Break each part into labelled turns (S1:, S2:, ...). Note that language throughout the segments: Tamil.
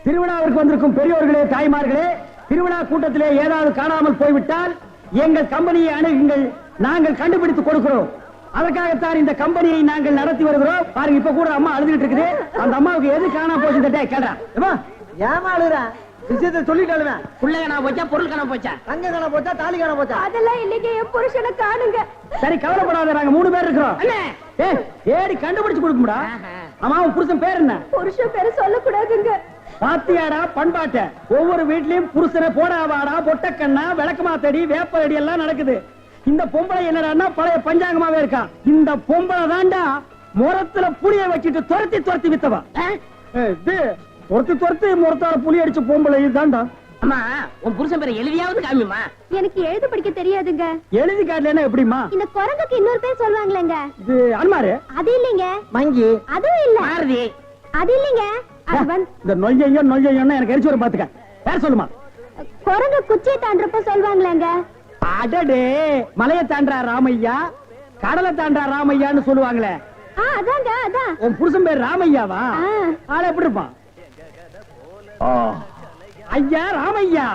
S1: திருவிழாவிற்கு வந்திருக்கும் பெரியோர்களே, தாய்மார்களே, திருவிழா கூட்டத்திலே ஏதாவது காணாமல் போய்விட்டால் எங்கள் கம்பெனியை அணுகுங்கள், நாங்கள் கண்டுபிடித்து கொடுக்கிறோம். அதற்காகத்தான் இந்த கம்பெனியை நாங்கள் நடத்தி வருகிறோம். பாருங்க, இப்ப கூட அம்மா அழுதுகிட்டு இருக்குது. அந்த அம்மாவுக்கு எது காணாம போச்சு கேட்டா
S2: ஏமா அழுறா? விஷயத்தை சொல்லிட்டாலுவேன்.
S3: புள்ள காணா போச்சா, பொருள் காணா போச்சா,
S2: தங்க காணா போச்சா, தாலி காணா போச்சா?
S4: அதெல்லாம் இல்லைங்க, என் புருஷனை காணுங்க.
S1: சரி, கவலைப்படாத, நாங்க 3 பேர் இருக்கிறோம். ஏடி கண்டுபிடிச்சு கொடுக்கும்டா. அம்மா, உன் புருஷன் பேர் என்ன?
S4: புருஷன் பேரு சொல்லக்கூடாதுங்க.
S1: பாத்தியாடா பண்பாட்ட, ஒவ்வொரு வீட்லயும் புருஷனை போடாவாடா, பொட்டக்கண்ணா, விளக்கமாத்தடி, வேப்படி எல்லாம் நடக்குது. இந்த பொம்பளை என்னடா பழைய பஞ்சாங்கமாவே இருக்கா. இந்த பொம்பளை தாண்டா முரத்துல புளிய வச்சுட்டு துரத்தி துரத்தி வித்தவா. துரத்தி முரத்தால புளி அடிச்ச பொம்பளை தாண்டா.
S3: அம்மா, உன் புருஷன் பேரை எழுதியாவது காமிமா.
S4: எனக்கு எழுத படிக்க தெரியாதுங்க.
S1: எழுதி காட்டலன்னா எப்படிமா?
S4: இந்த குரங்குக்கு இன்னொரு பேர் சொல்லுவாங்களேங்க.
S1: இது அன்மாரு.
S4: அது இல்லைங்க.
S2: மங்கி.
S4: அதுவும் இல்ல.
S3: மாருதி.
S4: அது இல்லைங்க.
S1: இந்த நொய்யையும் எனக்கு எரிச்சு வரும் பாத்துக்க. பேர் சொல்லுமா?
S4: குரங்கு குச்சியை தாண்டறப்ப சொல்லுவாங்களேங்க.
S1: அடடே, மலையை தாண்டா ராமையா, கடலை தாண்டா ராமையான்னு சொல்லுவாங்களே.
S4: அதாங்க, அதான்.
S1: உன் புருஷன் பேர் ராமையாவா? ஆள எப்படி இருப்பான்? ஐயா ராமையா.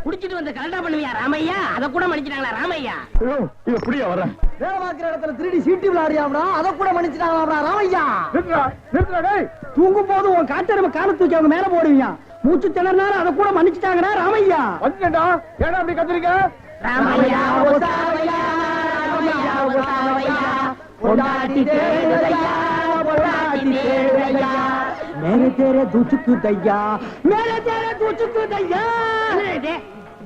S3: குடிச்சிட்டு வந்து கலண்டா பண்ணுவியா ராமையா? அத கூட மன்னிச்சிட்டாங்களா ராமையா?
S1: எப்படியா வர?
S2: வேலை பார்க்கிற இடத்துல 3D சீட்டு விளையாடியாம்டா, அத கூட மன்னிச்சிட்டாங்களா ராமையா?
S1: தூங்கும் போது உன் காட்டெருமை கால தூக்கி அவங்க மேல போடுவீங்க. மூச்சு திணறினாலும் அதை கூட மன்னிச்சுட்டாங்கடா ராமையா. வந்துடா, ஏடா அப்படி கத்துறீங்க?
S3: ராமையா ஓசாவையா, ராமையா ஓசாவையா, பொண்டாட்டி தேவையா, பொண்டாட்டி தேவையா,
S1: மேலே தேரே தூச்சுக்கு தையா, மேலே தேரே தூச்சுக்கு தையா.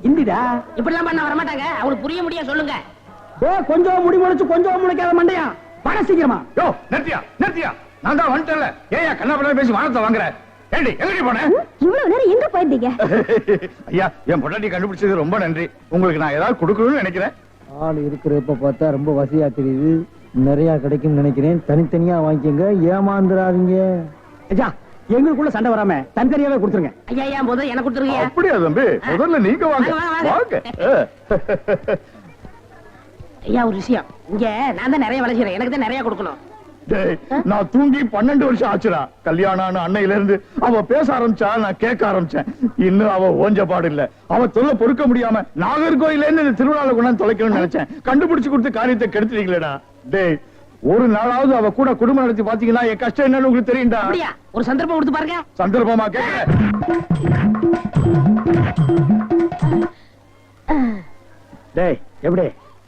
S1: இந்திடா
S3: இப்படிலாம் பண்ண வர மாட்டாங்க. அவங்களுக்கு புரிய முடியும் சொல்லுங்க.
S1: கொஞ்சம் முடி முளைச்சு கொஞ்சம் முளைக்காத மண்டையா, பண சீக்கிரமா.
S5: நிறுத்தியா, நான் தான் வந்துட்டேன்ல. ஏயா கண்ணாபண்ண பேசி வானத்தை வாங்குற? ஏண்டி எங்கடி போன?
S4: இவ்வளவு நேரம் எங்க போயிருந்தீங்க?
S5: ஐயா, என் பொண்டாட்டி கண்டுபிடிச்சது ரொம்ப நன்றி. உங்களுக்கு நான் ஏதாவது கொடுக்கணும்னு நினைக்கிறேன்.
S2: ஆள் இருக்கிறப்ப பார்த்தா ரொம்ப வசதியா தெரியுது. நிறைய கிடைக்கும் நினைக்கிறேன். தனித்தனியா வாங்கிக்கங்க, ஏமாந்துடாதீங்க.
S1: ஐயா, எங்களுக்குள்ள சண்டை வராம தனித்தனியாவே கொடுத்துருங்க.
S3: ஐயா, ஏன் போதும் எனக்கு கொடுத்துருங்க.
S5: அப்படியா தம்பி? முதல்ல நீங்க வாங்க. வாங்க.
S3: ஐயா, ஒரு விஷயம். இங்க நான் தான் நிறைய வளர்ச்சிறேன், எனக்கு தான் நிறைய கொடுக்கணும்.
S5: நான் தூங்கி 12 வருஷம் ஆச்சுடா. கல்யாணம் அன்னையில இருந்து அவ பேச ஆரம்பிச்சா, நான் கேட்க ஆரம்பிச்சேன். இன்னும் அவ ஓஞ்ச பாடு இல்ல. அவ தொல்லை பொறுக்க முடியாம நாகர்கோயில இருந்து இந்த திருவிழால கொண்டாந்து தொலைக்கணும்னு நினைச்சேன். கண்டுபிடிச்சு கொடுத்து காரியத்தை கெடுத்துட்டீங்களேடா. டேய், ஒரு நாளாவது அவ கூட குடும்பம் நடத்தி பாத்தீங்கன்னா என் கஷ்டம் என்னன்னு உங்களுக்கு தெரியும்டா.
S3: அப்படியா? ஒரு சந்தர்ப்பம் கொடுத்து பாருங்க.
S5: சந்தர்ப்பமா கேட்க?
S1: டேய், எப்படி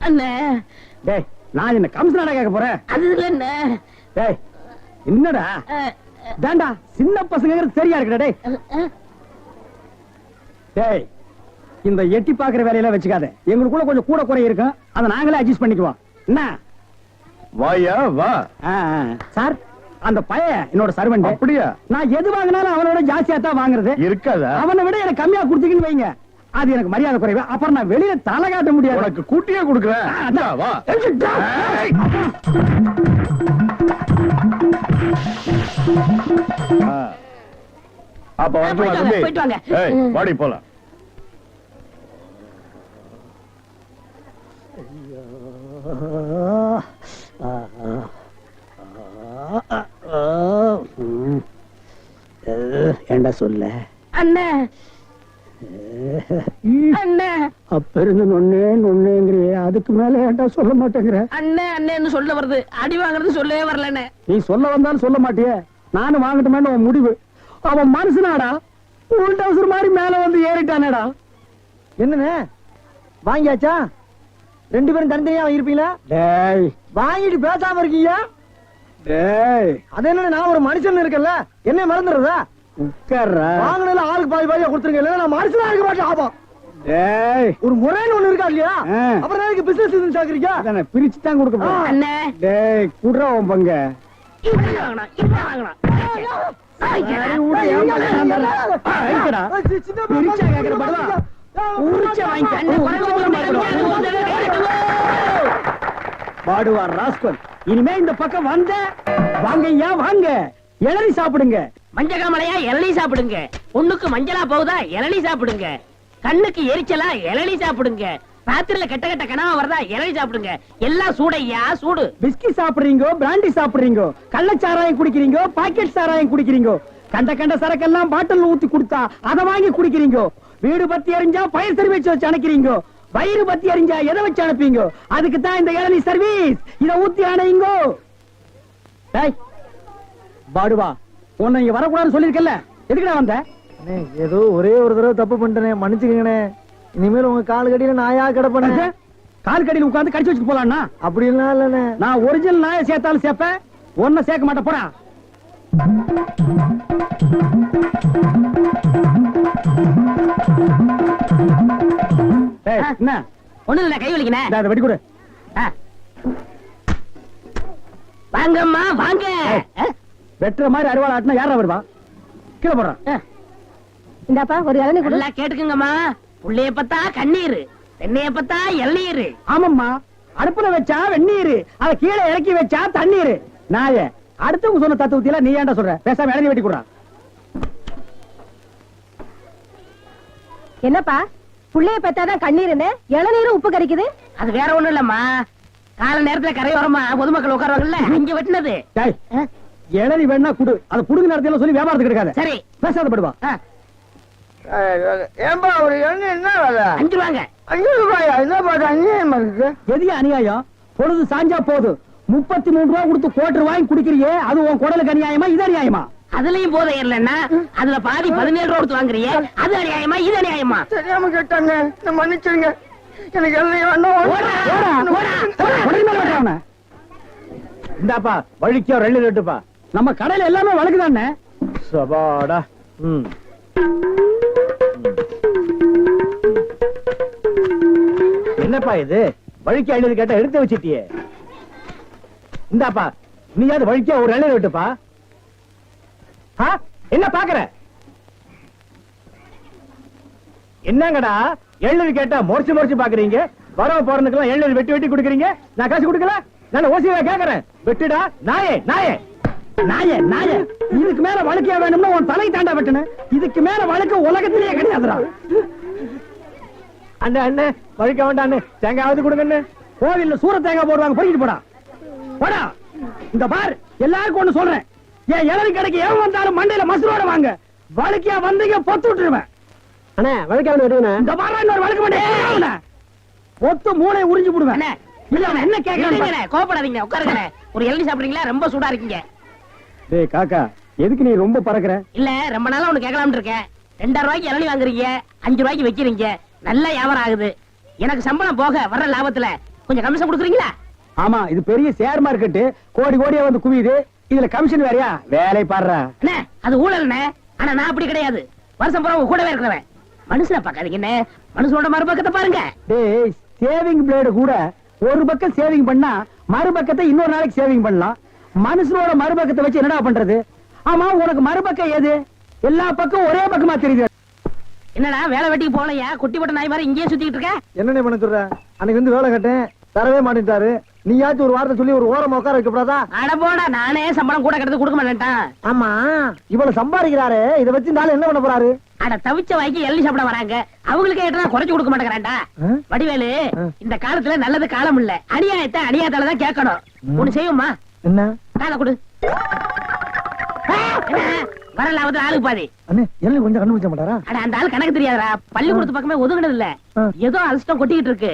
S3: அண்ணே?
S1: டேய், நான் என்ன கம்சனாடா கேட்க போறேன்?
S3: அது இல்ல.
S1: டேய், என்னடா தாண்டா சின்ன பசங்க சரியா இருக்குடா. டேய் டேய், இந்த எட்டி பாக்குற வேலையெல்லாம் வச்சுக்காத. எங்களுக்குள்ள கொஞ்சம் கூட குறை இருக்கும், அதை நாங்களே அட்ஜஸ்ட் பண்ணிக்குவோம். என்ன
S5: வாயா வா.
S1: சார், அந்த பையன் என்னோட சர்வெண்ட்.
S5: அப்படியா?
S1: நான் எது வாங்கினாலும் அவனோட ஜாஸ்தியா தான் வாங்குறது.
S5: இருக்காதா? அவனை
S1: விட எனக்கு கம்மியா கொடுத்தீங்கன்னு வைங்க, அது எனக்கு மரியாதை குறைவு. அப்புறம் நான் வெளியில தலை காட்ட முடியாது.
S5: உனக்கு கூட்டியே கொடுக்குறேன். வா. அப்ப
S3: போயிட்டு வாங்க.
S5: வாடி போலாம்.
S1: ஏண்டா சொல்ல
S3: அண்ணே? அண்ணே,
S1: அப்ப இருந்து நொன்னேங்கிறியே, அதுக்கு மேல ஏண்டா சொல்ல மாட்டேங்கிற?
S3: அண்ணே அண்ணேன்னு சொல்ல வருது, அடி வாங்குறது சொல்லவே வரலண்ணே.
S1: நீ சொல்ல வந்தாலும் சொல்ல மாட்டியே. நானும் வாங்கட்டுமேன்னு உன் முடிவு. அவன் மனுஷனாடா, உள்டவுசர் மாதிரி மேல வந்து ஏறிட்டானேடா.
S2: என்னண்ணே, வாங்கியாச்சா? 2 பேரும் தனித்தனியா வாங்கிருப்பீங்களா?
S1: டேய்,
S2: வாங்கிட்டு பேசாம இருக்கீங்க.
S1: டேய்,
S2: அது என்ன, நான் ஒரு மனுஷன் இருக்கல, என்ன மறந்துடுறதா?
S1: உட்கார்றா.
S2: வாங்கினதுல ஆளுக்கு பாதி பாதியா கொடுத்துருங்க, இல்ல நான் மனுஷனா இருக்க மாட்டேன். ஆபம்.
S1: டேய்,
S2: ஒரு முறைன்னு ஒண்ணு இருக்கா இல்லையா? அப்புறம் எனக்கு பிசினஸ் சாக்குறீங்க.
S1: அதானே பிரிச்சு தான் கொடுக்க போறேன்.
S3: அண்ணே,
S1: டேய், குடுறா உன் பங்க.
S3: இப்படி வாங்கணும், இப்படி வாங்கணும்.
S1: பாடுவார் ராஸ்கல். இனிமே இந்த பக்கம் வந்த வாங்கய்யா, வாங்க இளநீ சாப்பிடுங்க.
S3: மஞ்சகாமலையா இளநீ சாப்பிடுங்க. பொண்ணுக்கு மஞ்சளா போகுதா இளநீ சாப்பிடுங்க. கண்ணுக்கு எரிச்சலா இளநீ சாப்பிடுங்க. ராத்திரில கெட்ட கெட்ட கனவா வரதா இளநீ சாப்பிடுங்க. எல்லாம் சூடையா சூடு.
S1: பிஸ்கி சாப்பிடுறீங்க, பிராண்டி சாப்பிடுறீங்க, கள்ளச்சாராயம் குடிக்கிறீங்க, பாக்கெட் சாராயம் குடிக்கிறீங்க. கண்ட கண்ட சரக்கெல்லாம் பாட்டில் ஊத்தி கொடுத்தா அதை வாங்கி குடிக்கிறீங்க. வீடு பத்தி எரிஞ்சா பயிர் சர்வீஸ் வச்சு அனுக்கிறீங்க. வயிறு பத்தி எரிஞ்சா எதை வச்சு அனுப்பீங்க? அதுக்கு தான் இந்த இளநீ சர்வீஸ். இத ஊத்தி அணையுங்க. டேய் பாடுவா, உன்னை இங்க வரக்கூடாதுன்னு சொல்லிருக்கல, எதுக்குடா வந்த?
S2: அண்ணே, ஏதோ ஒரே ஒரு தடவை தப்பு பண்ணிட்டேனே, மன்னிச்சுக்கங்கண்ணே. இனிமேல் உங்க கால் கடியில நாயா கிடப்பேன்.
S1: கால் கடியில் உட்கார்ந்து கடிச்சு வச்சுட்டு போலாம்னா?
S2: அப்படிலாம் இல்லண்ணே.
S1: நான் ஒரிஜினல் நாயை சேர்த்தாலும் சேர்ப்பேன், ஒன்ன சேர்க்க மாட்டேன். போடா. என்ன
S3: ஒண்ணு இல்ல, கை வலிக்கனே.
S1: இந்தா, இதை வெட்டி கொடு.
S3: வாங்கம்மா வாங்க.
S1: வெட்டுற மாதிரி அறுவாள் ஆட்டினா யாரா வருவா? கீழே போடுறான்.
S4: இந்தாப்பா ஒரு இளநீ கொடு.
S3: நல்லா கேட்டுக்குங்கம்மா. புள்ளைய பத்தா கண்ணீர், தென்னைய பத்தா இளநீர்.
S1: ஆமாம்மா, அடுப்புல வச்சா வெந்நீர், அத கீழே இறக்கி வச்சா தண்ணீர். நாய அடுத்தவங்க சொன்ன தத்துவத்தில நீ ஏன்டா சொல்ற? பேசாம இளநீ வெட்டி கொடுறா.
S4: என்னப்பா புள்ளைய பெத்தாதான் கண்ணீருன்னு இளநீரும் உப்பு கறிக்குது?
S3: அது வேற ஒண்ணும் இல்லம்மா, கால நேரத்துல கரையோரமா பொதுமக்கள் உட்காருவாங்கல்ல, அங்க வெட்டினது.
S1: டேய், இளநீ வேணா குடு, அத புடுங்க நேரத்துல சொல்லி வியாபாரத்துக்கு எடுக்காத.
S3: சரி
S1: பேசாத படுவா.
S2: ஏன்பா ஒரு எண்ணெய் என்ன வேலை?
S3: 5 ரூபாங்க.
S2: 5 ரூபாயா? என்ன பாத்து அநியாயமா இருக்கு.
S1: எதிய அநியாயம்? பொழுது சாஞ்சா போதும் 33 ரூபாய் கொடுத்து கோட்டர் வாங்கி குடிக்கிறியே, அது உன் குடலுக்கு அநியாயமா இது அநியாயமா?
S3: அதுலயும் போதை இல்லன்னா அதுல பாதி 17 ரூபா கொடுத்து வாங்குறியே, அது அநியாயமா இது அநியாயமா?
S2: தெரியாம கேட்டாங்க, மன்னிச்சிருங்க. எனக்கு எண்ணெய் வேண்டாம்.
S1: இந்தாப்பா வழிக்கோ 2 ரெட்டுப்பா. நம்ம கடையில எல்லாமே வழக்குதானே. சபாடா. என்னப்பா இது? வழிக்கு 50 கேட்டா எடுத்து வச்சிட்டியே. இந்தாப்பா நீயாவது வழிக்கோ ஒரு 2 ரெட்டுப்பா. என்ன பாக்குற? என்னங்கடா 7 கேட்டா முறைச்சு முறைச்சு பாக்குறீங்க? வரவ போறதுக்கெல்லாம் 7 வெட்டி வெட்டி குடுக்குறீங்க, நான் காசு கொடுக்கல. நான் ஓசியா கேக்குறேன். வெட்டுடா நாயே நாயே நாயே நாயே. இதுக்கு மேல வழக்கியா வேணும்னா உன் தலை தாண்டா வெட்டணும். இதுக்கு மேல வழக்கு உலகத்திலேயே கிடையாதுடா. அண்ணே அண்ணே வழிக்க வேண்டாம் அண்ணே, தேங்காவது கொடுங்க. கோவில்ல சூர தேங்காய் போடுவாங்க, பொறிக்கிட்டு போடா போடா. இந்த பார், எல்லாருக்கும் ஒண்ணு சொல்றேன், ஏன் இளநீ கடைக்கு எவன் வந்தாலும் மண்டையில மசுரோட வாங்க. வழக்கியா வந்தீங்க பொத்து விட்டுருவேன்.
S2: அண்ணே வழிக்க வேண்டாம்.
S1: இந்த பாரு, இன்னொரு வழக்கு மாட்டேன், பொத்து மூளை உறிஞ்சு போடுவேன்.
S3: அண்ணே,
S1: இல்ல அவன் என்ன கேக்குறான்?
S3: இருங்கண்ணே, கோபப்படாதீங்க, உட்காருங்க. ஒரு இளநீ சாப்பிடுறீங்களா? ரொம்ப சூடா இருக்கீங்க.
S1: டேய் காக்கா, எதுக்கு நீ ரொம்ப பறக்குற?
S3: இல்ல ரொம்ப நாளா ஒண்ணு கேட்கலாம்னு இருக்கேன். 2 ரூபாய்க்கு இளநீ வாங்குறீங்க, 5 ரூபாய்க்கு வைக்கிறீங்க, நல்ல வியாபாரம் ஆகுது. எனக்கு சம்பளம் போக வர்ற லாபத்துல கொஞ்சம் கமிஷன் கொடுக்குறீங்களா?
S1: ஆமா, இது பெரிய ஷேர் மார்க்கெட், கோடி கோடியா வந்து குவியுது. இதுல கமிஷன் வேறயா? வேலை பாடுறா.
S3: அண்ணே, அது ஊழல்ண்ணே. ஆனா நான் அப்படி கிடையாது, வருஷம் பூரா உங்க கூடவே இருக்கிறவன். மனுஷனை பாக்காதீங்க, மனுஷனோட மறுபக்கத்தை பாருங்க.
S1: டேய், சேவிங் பிளேடு கூட ஒரு பக்கம் சேவிங் பண்ணா மறுபக்கத்தை இன்னொரு நாளைக்கு சேவிங் பண்ணலாம். மனுஷனோட மறுபக்கத்தை வச்சு என்னடா பண்றது? ஆமா, உனக்கு மறுபக்கம் ஏது? எல்லா பக்கம் ஒரே பக்கமா தெரியுது.
S3: என்னடா வேலை வெட்டிக்கு போலையா? குட்டி போட்ட நாய் மாதிரி இங்கேயே சுத்திட்டு இருக்க?
S2: என்னண்ணே பண்ண சொல்ற? அன்னைக்கு வந்து வேலை கட்டேன், தரவே மாட்டேன்ட்டாரு. நீயாச்சும் ஒரு வார்த்தை சொல்லி ஒரு ஓரமா உட்கார வைக்கப்படாதா?
S3: அட போடா, நானே சம்பளம் கூட கிடந்து கொடுக்க மாட்டேன்ட்டான்.
S2: ஆமா, இவ்வளவு சம்பாதிக்கிறாரு, இதை வச்சு இந்த ஆளு என்ன பண்ண போறாரு?
S3: அட தவிச்ச வாய்க்கு எள்ளி சாப்பிட வராங்க, அவங்களுக்கே ஏற்றா குறைச்சு கொடுக்க மாட்டேங்கிறான்டா. வடிவேலு, இந்த காலத்துல நல்லது காலம் இல்ல, அநியாயத்தை அநியாயத்தாலதான் கேட்கணும். ஒண்ணு செய்யுமா?
S2: என்ன?
S3: காலை கொடு. வரல அவத்துல ஆளுக்கு பாதி.
S2: அண்ணே, என்ன கொஞ்சம் கண்டுபிடிச்ச மாட்டாரா?
S3: அட அந்த ஆளு கணக்கு தெரியாதா? பள்ளிக்கூடத்து பக்கமே ஒதுங்கினது இல்ல, ஏதோ அலசிட்டம் கொட்டிக்கிட்டு இருக்கு.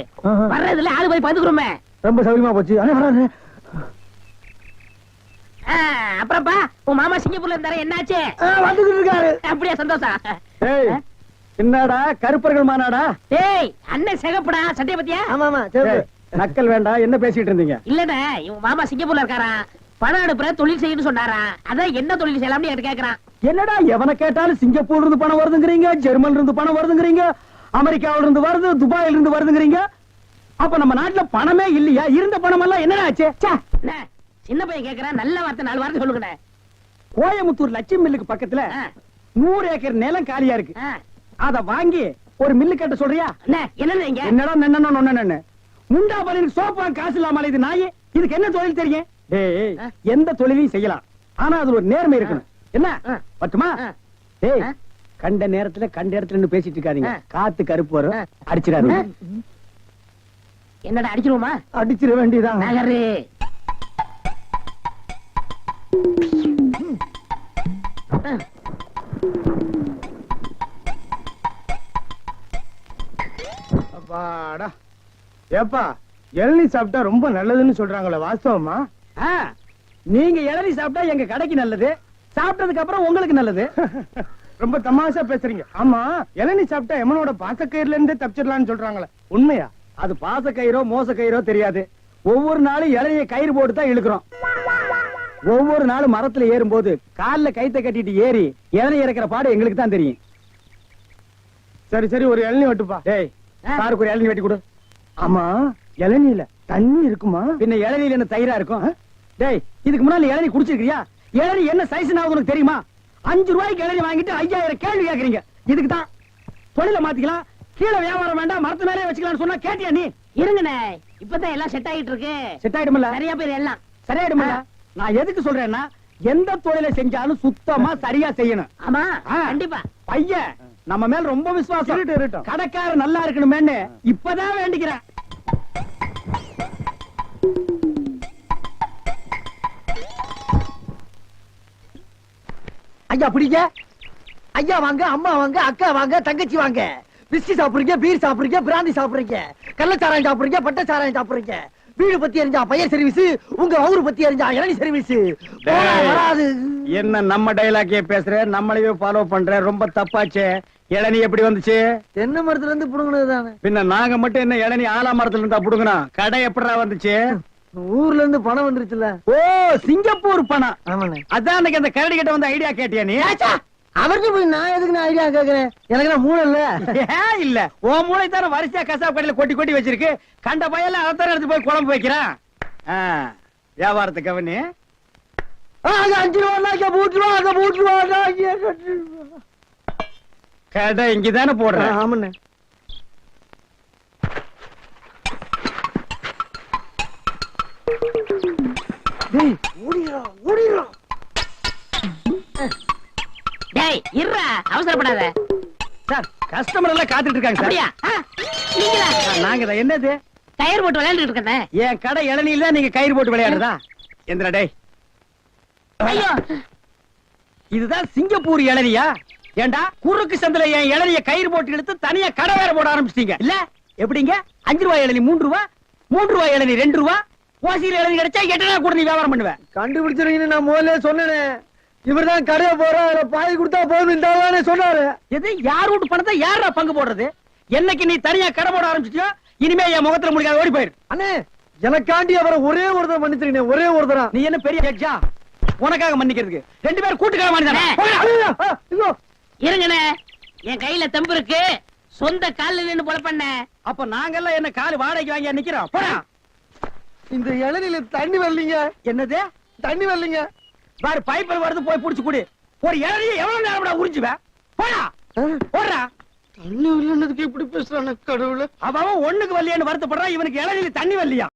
S3: வர்றதுல ஆளு போய் பதுக்குறோமே.
S2: ரொம்ப சௌரியமா போச்சு. அண்ணே வராரு.
S3: அப்புறப்பா, உன் மாமா சிங்கப்பூர்ல இருந்தாரு, என்னாச்சு?
S2: வந்துகிட்டு இருக்காரு.
S3: அப்படியே சந்தோஷம்.
S1: டேய், என்னடா கருப்பர்கள் மாநாடா?
S3: டேய், அண்ணன் சிகப்புடா, சட்டைய பத்தியா?
S2: ஆமா ஆமா, சரி.
S1: நக்கல் வேண்டாம், என்ன பேசிட்டு இருந்தீங்க?
S3: இல்லடா, இவன் மாமா சிங்கப்பூர்ல இருக்காராம், பணம் அனுப்புற தொழில் செய்யணும்னு சொன்னாரா. அதான் என்ன தொழில் செய்யலாம்னு என்கிட்ட கேக்குறான்.
S1: என்னடா எவனை கேட்டாலும் சிங்கப்பூர்ல இருந்து பணம் வருதுங்கிறீங்க, ஜெர்மன்ல இருந்து பணம் வருதுங்கிறீங்க, அமெரிக்காவில இருந்து வருது, துபாயில இருந்து வருதுங்கிறீங்க. அப்ப நம்ம நாட்டுல பணமே இல்லையா? இருந்த பணம் எல்லாம் என்னடா ஆச்சு?
S3: அண்ணே, சின்ன பையன் கேக்குறான், நல்ல வார்த்தை 4 வார்த்தை சொல்லுங்கண்ணே.
S1: கோயமுத்தூர் லட்சுமி மில்லுக்கு பக்கத்துல 100 ஏக்கர் நிலம் காலியா இருக்கு. அத வாங்கி ஒரு மில்லு கட்ட சொல்றியா?
S3: அண்ணே, என்னன்னு இங்க?
S1: என்னடா நன்னன்னு முண்டா பலின் சோப்பா காசு இல்லாம இது நாயே. இதுக்கு என்ன தொழில் தெரியும்? டேய், எந்த தொழிலையும் செய்யலாம், ஆனா அதுல ஒரு நேர்மை இருக்கணும். என்ன பட்டுமா? டேய், கண்ட நேரத்துல கண்ட இடத்துல நின்னு பேசிட்டு இருக்காதீங்க. காத்து கருப்பு வரும், அடிச்சிடாரு.
S3: என்னடா அடிச்சிருவோமா?
S1: அடிச்சிட வேண்டியதான்.
S3: நகரு.
S1: அப்பாடா. ஏப்பா இளநீ சாப்பிட்டா ரொம்ப நல்லதுன்னு சொல்றாங்களே, வாஸ்தவமா? நீங்க இளநீ சாப்பிட்டா எங்க கடைக்கு நல்லது, சாப்பிட்டதுக்கு அப்புறம் உங்களுக்கு நல்லது. ரொம்ப தமாஷா பேசுறீங்க. ஆமா, இளநீ சாப்பிட்டா எமனோட பாசக்கயிறுல இருந்தே தப்பிச்சிடலாம்னு சொல்றாங்களே, உண்மையா? அது பாசக்கயிறோ மோசக்கயிறோ தெரியாது. ஒவ்வொரு நாளும் இளநிய கயிறு போட்டு தான் இழுக்கிறோம். ஒவ்வொரு நாளும் மரத்துல ஏறும்போது கால்ல கைத்த கட்டிட்டு ஏறி இளநீ இறக்கிற பாடு எங்களுக்கு தான் தெரியும். சரி சரி, ஒரு இளநீ வெட்டுப்பா. டேய், சாருக்கு ஒரு இளநீ வெட்டி கொடு. ஆமா, இளநீல தண்ணி இருக்குமா? பின்ன இளநீல என்ன தயிரா இருக்கும்? டேய், இதுக்கு முன்னாடி இளநீ குடிச்சிருக்கியா? இளநீ என்ன சைஸ் உனக்கு தெரியுமா? 5 ரூபாய்க்கு இளநீ வாங்கிட்டு 5000 கேள்வி கேக்குறீங்க. இதுக்கு தான் தொழில மாத்திக்கலாம், கீழே வியாபாரம் வேண்டாம், மரத்து மேலே வச்சுக்கலாம்னு சொன்னா கேட்டியா நீ?
S3: இருங்கண்ணே, இப்பதான் எல்லாம் செட் ஆயிட்டு இருக்கு.
S1: செட் ஆயிடுமில்ல?
S3: சரியா பேர் எல்லாம்
S1: சரியாயிடுமில்ல? நான் எதுக்கு சொல்றேன்னா, எந்த தொழிலை செஞ்சாலும் சுத்தமா சரியா செய்யணும்.
S3: ஆமா,
S1: ஆ.
S3: கண்டிப்பா.
S1: பையன் நம்ம மேல ரொம்ப விசுவாசம். கடைக்காரர் நல்லா இருக்கணுமேன்னு இப்பதான் வேண்டிக்கிறேன்.
S2: ஐயா பிடிங்க. ஐயா வாங்க, அம்மா வாங்க, அக்கா வாங்க, தங்கச்சி வாங்க. பிஸ்கி சாப்பிடுறீங்க, பீர் சாப்பிடுறீங்க, பிராந்தி சாப்பிடுறீங்க, கள்ளச்சாராயம் சாப்பிடுறீங்க, பட்ட சாராயம் சாப்பிடுறீங்க. வீடு பத்தி எரிஞ்சா பையன் சர்வீஸ், உங்க ஊரு பத்தி எரிஞ்சா இளநீ சர்வீஸ். வராது.
S1: என்ன நம்ம டைலாக்கே பேசுற, நம்மளையே ஃபாலோ பண்ற, ரொம்ப தப்பாச்சே. இளநீ எப்படி வந்துச்சு?
S2: தென்னை மரத்துல இருந்து புடுங்கினது தானே.
S1: பின்ன நாங்க மட்டும் என்ன இளநீ ஆலா மரத்துல இருந்தா புடுங்கணும்? கடை எப்படிடா வந்துச்சு?
S2: ஊர்ல இருந்து பணம் வந்துருச்சுல.
S1: ஓ, சிங்கப்பூர் பணம்.
S2: ஆமாண்ணே.
S1: அதான் அன்னைக்கு அந்த கரடி கிட்ட வந்து ஐடியா கேட்டியா நீ?
S2: அவருக்கு போய் நான் எதுக்கு நான் ஐடியா கேக்குறேன்? எனக்கு நான் மூளை இல்ல.
S1: ஏன் இல்ல? உன் மூளை தான வரிசையா கசாப் கடையில கொட்டி கொட்டி வச்சிருக்கு. கண்ட பையெல்லாம் அதைத்தான எடுத்து போய் குழம்பு வைக்கிறான். வியாபாரத்தை கவனி.
S2: அங்க 5 ரூபா அங்க போட்டுருவா, அங்க போட்டுருவா.
S1: கடை இங்கதானே போடுறேன்.
S2: ஆமாண்ணே. டேய், ஓடிரா ஓடிரா.
S3: டேய், இருடா, அவசரப்படாத.
S1: சார், கஸ்டமர் எல்லாம் காத்துட்டு இருக்காங்க சார்.
S3: அப்படியா? நீங்களா?
S1: நாங்க தான். என்னது?
S3: கயிறு போட்டு விளையாண்டுட்டு இருக்கேன்.
S1: என் கடை இளநீல தான் நீங்க கயிறு போட்டு விளையாடுறதா? எந்திரா டேய்.
S3: ஐயோ,
S1: இதுதான் சிங்கப்பூர் இளநியா? ஏண்டா, குறுக்கு சந்தில என் இளநிய கயிறு போட்டு இழுத்து தனியா கடை வேற போட ஆரம்பிச்சிட்டீங்க இல்ல? எப்படிங்க? 5 ரூபாய் இளநீ 3 ரூபா, 3 ரூபாய் இளநீ 2 ரூபா, ஓசியில இளநீ கிடைச்சா 8 நாள் கூட நீ வியாபாரம் பண்ணுவேன்.
S2: கண்டுபிடிச்சிருக்கீங்கன்னு நான் முதல்ல சொன்னேனே. இவர்தான் கடையை போற பாய் கொடுத்தா போதும் சொன்னாரு.
S1: எது? யார் வீட்டு பணத்தை யாரா பங்கு போடுறது? என்னைக்கு நீ தனியா கடை போட ஆரம்பிச்சிட்டியோ, இனிமே என் முகத்துல முடிக்காத, ஓடி போயிரு.
S2: அண்ணே, எனக்காண்டி அவரை ஒரே ஒருத்தர் மன்னிச்சிருக்கீங்க, ஒரே ஒருத்தரா.
S1: நீ என்ன பெரிய ஜட்ஜா? உனக்காக மன்னிக்கிறதுக்கு 2 பேரும் கூட்டுக்கார மன்னிதானே?
S3: இருங்கண்ணே, என் கையில தெம்பு இருக்கு, சொந்த கால்ல நின்னு போல பண்ண.
S1: அப்ப நாங்கெல்லாம் என்ன கால் வாடகைக்கு வாங்கி நிக்கிறோம்? போடா.
S2: இந்த இளநில தண்ணி வரலீங்க.
S1: என்னது?
S2: தண்ணி வரலீங்க.
S1: பாரு, பைப்பில் வருது, போய் புடிச்சு குடி. ஒரு இளநிய எவ்வளவு நேரம் உறிஞ்சுவேன்? போடா, போடுறா.
S2: தண்ணி வரலன்னதுக்கு எப்படி பேசுறானே கடவுளே.
S1: அவன் ஒண்ணுக்கு வரலையான்னு வருத்தப்படுறான், இவனுக்கு இளநில தண்ணி வரலையா?